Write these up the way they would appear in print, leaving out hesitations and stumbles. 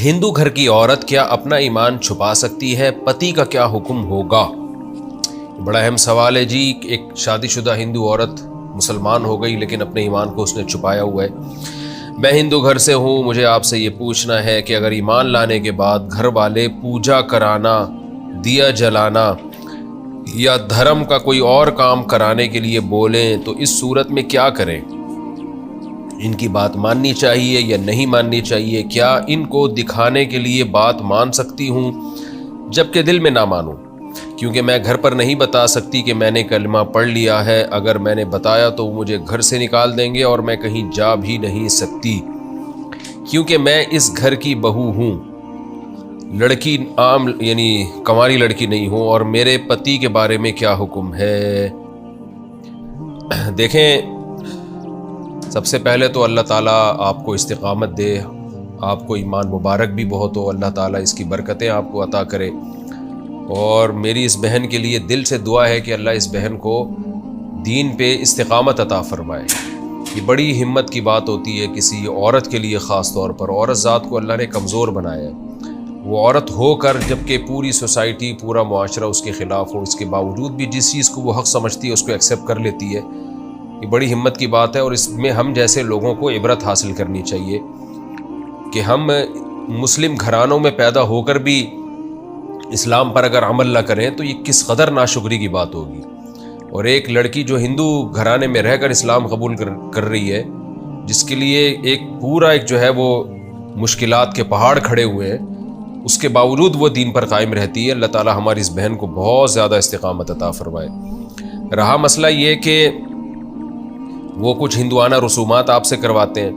ہندو گھر کی عورت کیا اپنا ایمان چھپا سکتی ہے؟ پتی کا کیا حکم ہوگا؟ بڑا اہم سوال ہے جی۔ ایک شادی شدہ ہندو عورت مسلمان ہو گئی لیکن اپنے ایمان کو اس نے چھپایا ہوا ہے۔ میں ہندو گھر سے ہوں، مجھے آپ سے یہ پوچھنا ہے کہ اگر ایمان لانے کے بعد گھر والے پوجا کرانا، دیا جلانا یا دھرم کا کوئی اور کام کرانے کے لیے بولیں تو اس صورت میں کیا کریں؟ ان کی بات ماننی چاہیے یا نہیں ماننی چاہیے؟ کیا ان کو دکھانے کے لیے بات مان سکتی ہوں جبکہ دل میں نہ مانوں؟ کیونکہ میں گھر پر نہیں بتا سکتی کہ میں نے کلمہ پڑھ لیا ہے، اگر میں نے بتایا تو وہ مجھے گھر سے نکال دیں گے اور میں کہیں جا بھی نہیں سکتی، کیونکہ میں اس گھر کی بہو ہوں، لڑکی عام یعنی کنواری لڑکی نہیں ہوں۔ اور میرے پتی کے بارے میں کیا حکم ہے؟ دیکھیں، سب سے پہلے تو اللہ تعالیٰ آپ کو استقامت دے، آپ کو ایمان مبارک بھی بہت ہو، اللہ تعالیٰ اس کی برکتیں آپ کو عطا کرے۔ اور میری اس بہن کے لیے دل سے دعا ہے کہ اللہ اس بہن کو دین پہ استقامت عطا فرمائے۔ یہ بڑی ہمت کی بات ہوتی ہے کسی عورت کے لیے، خاص طور پر عورت ذات کو اللہ نے کمزور بنایا ہے۔ وہ عورت ہو کر جبکہ پوری سوسائٹی، پورا معاشرہ اس کے خلاف ہو، اس کے باوجود بھی جس چیز کو وہ حق سمجھتی ہے اس کو ایکسیپٹ کر لیتی ہے، یہ بڑی ہمت کی بات ہے۔ اور اس میں ہم جیسے لوگوں کو عبرت حاصل کرنی چاہیے کہ ہم مسلم گھرانوں میں پیدا ہو کر بھی اسلام پر اگر عمل نہ کریں تو یہ کس قدر ناشکری کی بات ہوگی۔ اور ایک لڑکی جو ہندو گھرانے میں رہ کر اسلام قبول کر رہی ہے، جس کے لیے ایک پورا جو ہے وہ مشکلات کے پہاڑ کھڑے ہوئے ہیں، اس کے باوجود وہ دین پر قائم رہتی ہے۔ اللہ تعالی ہماری اس بہن کو بہت زیادہ استقامت عطا فرمائے۔ رہا مسئلہ یہ کہ وہ کچھ ہندوانہ رسومات آپ سے کرواتے ہیں،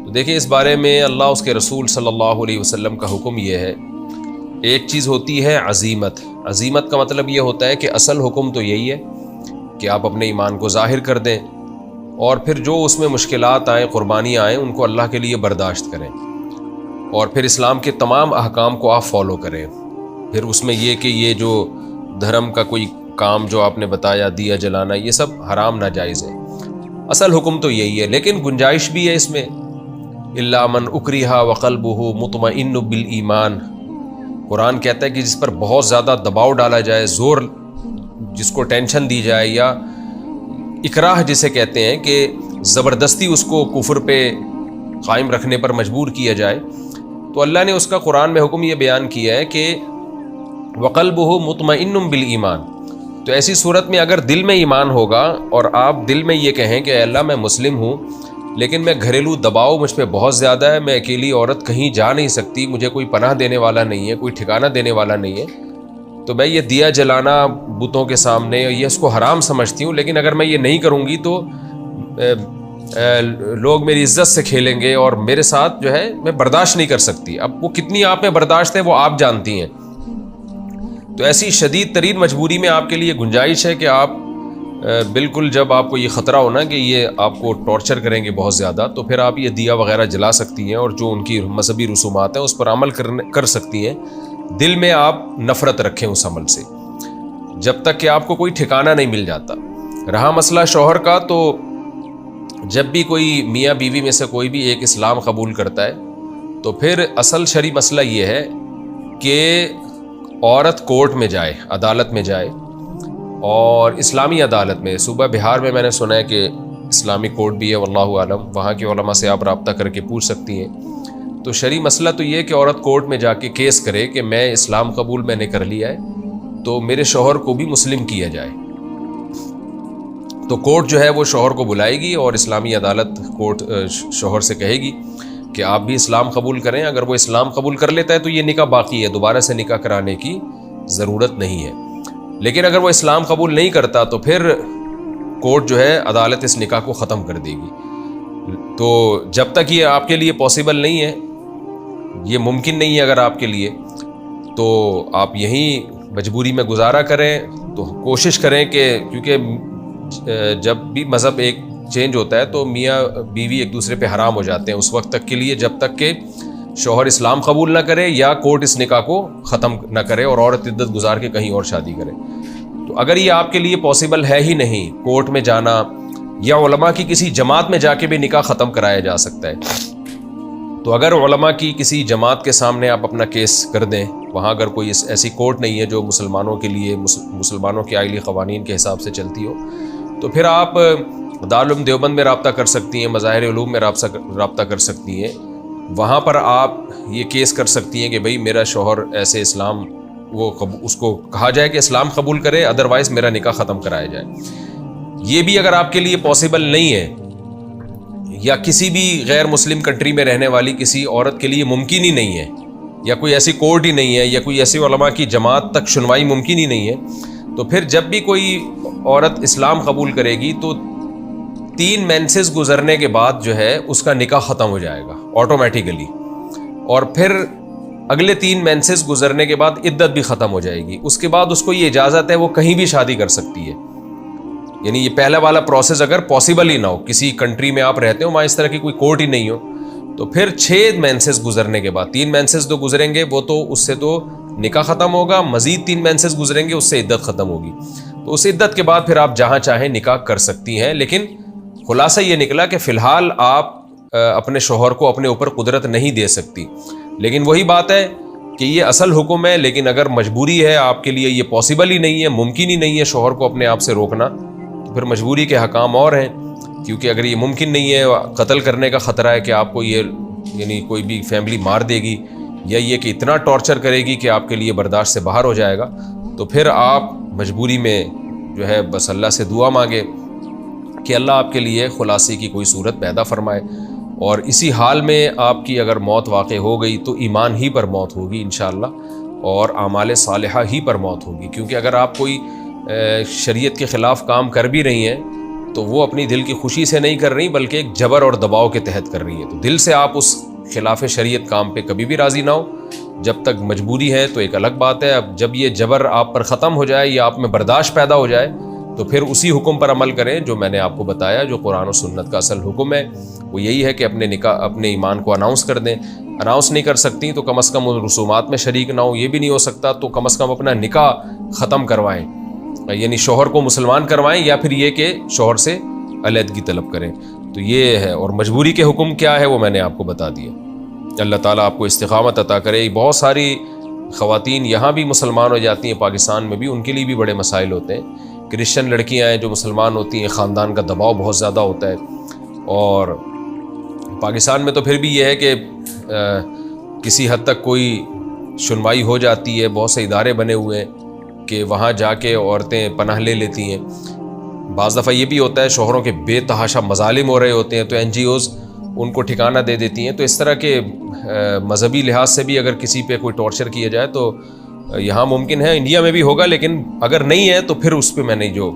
تو دیکھیں اس بارے میں اللہ اس کے رسول صلی اللہ علیہ وسلم کا حکم یہ ہے۔ ایک چیز ہوتی ہے عزیمت۔ عزیمت کا مطلب یہ ہوتا ہے کہ اصل حکم تو یہی ہے کہ آپ اپنے ایمان کو ظاہر کر دیں، اور پھر جو اس میں مشکلات آئیں، قربانیاں آئیں، ان کو اللہ کے لیے برداشت کریں، اور پھر اسلام کے تمام احکام کو آپ فالو کریں۔ پھر اس میں یہ کہ یہ جو دھرم کا کوئی کام جو آپ نے بتایا، دیا جلانا، یہ سب حرام ناجائز ہے۔ اصل حکم تو یہی ہے، لیکن گنجائش بھی ہے اس میں۔ الا من اکرہ وقلبہ مطمئن بالایمان، قرآن کہتا ہے کہ جس پر بہت زیادہ دباؤ ڈالا جائے، زور جس کو ٹینشن دی جائے، یا اکراہ جسے کہتے ہیں کہ زبردستی اس کو کفر پہ قائم رکھنے پر مجبور کیا جائے، تو اللہ نے اس کا قرآن میں حکم یہ بیان کیا ہے کہ وقلبہ مطمئن بالایمان۔ تو ایسی صورت میں اگر دل میں ایمان ہوگا اور آپ دل میں یہ کہیں کہ اے اللہ میں مسلم ہوں لیکن میں گھریلو دباؤ مجھ پہ بہت زیادہ ہے، میں اکیلی عورت کہیں جا نہیں سکتی، مجھے کوئی پناہ دینے والا نہیں ہے، کوئی ٹھکانہ دینے والا نہیں ہے، تو میں یہ دیا جلانا بتوں کے سامنے یہ اس کو حرام سمجھتی ہوں، لیکن اگر میں یہ نہیں کروں گی تو لوگ میری عزت سے کھیلیں گے اور میرے ساتھ جو ہے میں برداشت نہیں کر سکتی۔ اب وہ کتنی آپ میں برداشت ہے وہ آپ جانتی ہیں۔ تو ایسی شدید ترین مجبوری میں آپ کے لیے گنجائش ہے کہ آپ بالکل، جب آپ کو یہ خطرہ ہونا کہ یہ آپ کو ٹارچر کریں گے بہت زیادہ، تو پھر آپ یہ دیا وغیرہ جلا سکتی ہیں، اور جو ان کی مذہبی رسومات ہیں اس پر عمل کر سکتی ہیں۔ دل میں آپ نفرت رکھیں اس عمل سے جب تک کہ آپ کو کوئی ٹھکانہ نہیں مل جاتا۔ رہا مسئلہ شوہر کا، تو جب بھی کوئی میاں بیوی میں سے کوئی بھی ایک اسلام قبول کرتا ہے تو پھر اصل شرعی مسئلہ یہ ہے کہ عورت کورٹ میں جائے، عدالت میں جائے، اور اسلامی عدالت میں۔ صوبہ بہار میں نے سنا ہے کہ اسلامی کورٹ بھی ہے، واللہ عالم، وہاں کے علماء سے آپ رابطہ کر کے پوچھ سکتی ہیں۔ تو شرعی مسئلہ تو یہ کہ عورت کورٹ میں جا کے کیس کرے کہ میں اسلام قبول میں نے کر لیا ہے تو میرے شوہر کو بھی مسلم کیا جائے۔ تو کورٹ جو ہے وہ شوہر کو بلائے گی اور اسلامی عدالت کورٹ شوہر سے کہے گی کہ آپ بھی اسلام قبول کریں۔ اگر وہ اسلام قبول کر لیتا ہے تو یہ نکاح باقی ہے، دوبارہ سے نکاح کرانے کی ضرورت نہیں ہے۔ لیکن اگر وہ اسلام قبول نہیں کرتا تو پھر کورٹ جو ہے، عدالت اس نکاح کو ختم کر دے گی۔ تو جب تک یہ آپ کے لیے پاسبل نہیں ہے، یہ ممکن نہیں ہے اگر آپ کے لیے، تو آپ یہیں مجبوری میں گزارا کریں۔ تو کوشش کریں کہ، کیونکہ جب بھی مذہب ایک چینج ہوتا ہے تو میاں بیوی ایک دوسرے پہ حرام ہو جاتے ہیں اس وقت تک کے لیے جب تک کہ شوہر اسلام قبول نہ کرے یا کورٹ اس نکاح کو ختم نہ کرے اور عورت عدت گزار کے کہیں اور شادی کرے۔ تو اگر یہ آپ کے لیے پاسبل ہے ہی نہیں کورٹ میں جانا، یا علماء کی کسی جماعت میں جا کے بھی نکاح ختم کرایا جا سکتا ہے، تو اگر علماء کی کسی جماعت کے سامنے آپ اپنا کیس کر دیں، وہاں اگر کوئی ایسی کورٹ نہیں ہے جو مسلمانوں کے لیے مسلمانوں کے آئلی قوانین کے حساب سے چلتی ہو، تو پھر آپ دارالعلوم دیوبند میں رابطہ کر سکتی ہیں، مظاہر علوم میں رابطہ کر سکتی ہیں. وہاں پر آپ یہ کیس کر سکتی ہیں کہ بھئی میرا شوہر ایسے اسلام اس کو کہا جائے کہ اسلام قبول کرے، ادروائز میرا نکاح ختم کرایا جائے. یہ بھی اگر آپ کے لیے پاسبل نہیں ہے یا کسی بھی غیر مسلم کنٹری میں رہنے والی کسی عورت کے لیے ممکن ہی نہیں ہے، یا کوئی ایسی کورٹ ہی نہیں ہے، یا کوئی ایسی علماء کی جماعت تک سنوائی ممکن ہی نہیں ہے، تو پھر جب بھی کوئی عورت اسلام قبول کرے گی تو 3 مینسز گزرنے کے بعد جو ہے اس کا نکاح ختم ہو جائے گا آٹومیٹیکلی، اور پھر اگلے 3 مینسز گزرنے کے بعد عدت بھی ختم ہو جائے گی. اس کے بعد اس کو یہ اجازت ہے وہ کہیں بھی شادی کر سکتی ہے. یعنی یہ پہلا والا پروسیس اگر پاسبل ہی نہ ہو، کسی کنٹری میں آپ رہتے ہو وہاں اس طرح کی کوئی کورٹ ہی نہیں ہو، تو پھر 6 مینسز گزرنے کے بعد 3 مینسز تو گزریں گے، وہ تو اس سے تو نکاح ختم ہوگا، مزید 3 مینسز گزریں گے، اس سے عدت ختم ہوگی. تو اس عدت کے بعد پھر آپ جہاں چاہیں نکاح کر سکتی ہیں. لیکن خلاصہ یہ نکلا کہ فی الحال آپ اپنے شوہر کو اپنے اوپر قدرت نہیں دے سکتی. لیکن وہی بات ہے کہ یہ اصل حکم ہے، لیکن اگر مجبوری ہے آپ کے لیے، یہ پاسبل ہی نہیں ہے، ممکن ہی نہیں ہے شوہر کو اپنے آپ سے روکنا، تو پھر مجبوری کے حکام اور ہیں. کیونکہ اگر یہ ممکن نہیں ہے، قتل کرنے کا خطرہ ہے کہ آپ کو یہ یعنی کوئی بھی فیملی مار دے گی، یا یہ کہ اتنا ٹارچر کرے گی کہ آپ کے لیے برداشت سے باہر ہو جائے گا، تو پھر آپ مجبوری میں جو ہے بس اللہ سے دعا مانگے کہ اللہ آپ کے لیے خلاصے کی کوئی صورت پیدا فرمائے. اور اسی حال میں آپ کی اگر موت واقع ہو گئی تو ایمان ہی پر موت ہوگی انشاءاللہ، اور اعمال صالحہ ہی پر موت ہوگی. کیونکہ اگر آپ کوئی شریعت کے خلاف کام کر بھی رہی ہیں تو وہ اپنی دل کی خوشی سے نہیں کر رہی، بلکہ ایک جبر اور دباؤ کے تحت کر رہی ہیں. تو دل سے آپ اس خلاف شریعت کام پہ کبھی بھی راضی نہ ہو. جب تک مجبوری ہے تو ایک الگ بات ہے. اب جب یہ جبر آپ پر ختم ہو جائے یا آپ میں برداشت پیدا ہو جائے تو پھر اسی حکم پر عمل کریں جو میں نے آپ کو بتایا، جو قرآن و سنت کا اصل حکم ہے. وہ یہی ہے کہ اپنے ایمان کو اناؤنس کر دیں. اناؤنس نہیں کر سکتی تو کم از کم ان رسومات میں شریک نہ ہو. یہ بھی نہیں ہو سکتا تو کم از کم اپنا نکاح ختم کروائیں، یعنی شوہر کو مسلمان کروائیں، یا پھر یہ کہ شوہر سے علیحدگی طلب کریں. تو یہ ہے. اور مجبوری کے حکم کیا ہے وہ میں نے آپ کو بتا دیا. اللہ تعالیٰ آپ کو استقامت عطا کرے. بہت ساری خواتین یہاں بھی مسلمان ہو جاتی ہیں، پاکستان میں بھی، ان کے لیے بھی بڑے مسائل ہوتے ہیں. کرسچن لڑکیاں ہیں جو مسلمان ہوتی ہیں، خاندان کا دباؤ بہت زیادہ ہوتا ہے. اور پاکستان میں تو پھر بھی یہ ہے کہ کسی حد تک کوئی سنوائی ہو جاتی ہے. بہت سے ادارے بنے ہوئے ہیں کہ وہاں جا کے عورتیں پناہ لے لیتی ہیں. بعض دفعہ یہ بھی ہوتا ہے شوہروں کے بے تحاشا مظالم ہو رہے ہوتے ہیں تو NGOs ان کو ٹھکانہ دے دیتی ہیں. تو اس طرح کے مذہبی لحاظ سے بھی اگر کسی پہ کوئی ٹارچر کیا جائے تو یہاں ممکن ہے، انڈیا میں بھی ہوگا، لیکن اگر نہیں ہے تو پھر اس پہ میں نے جو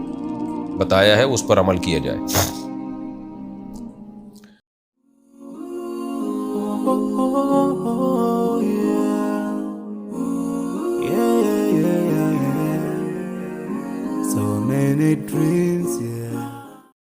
بتایا ہے اس پر عمل کیا جائے.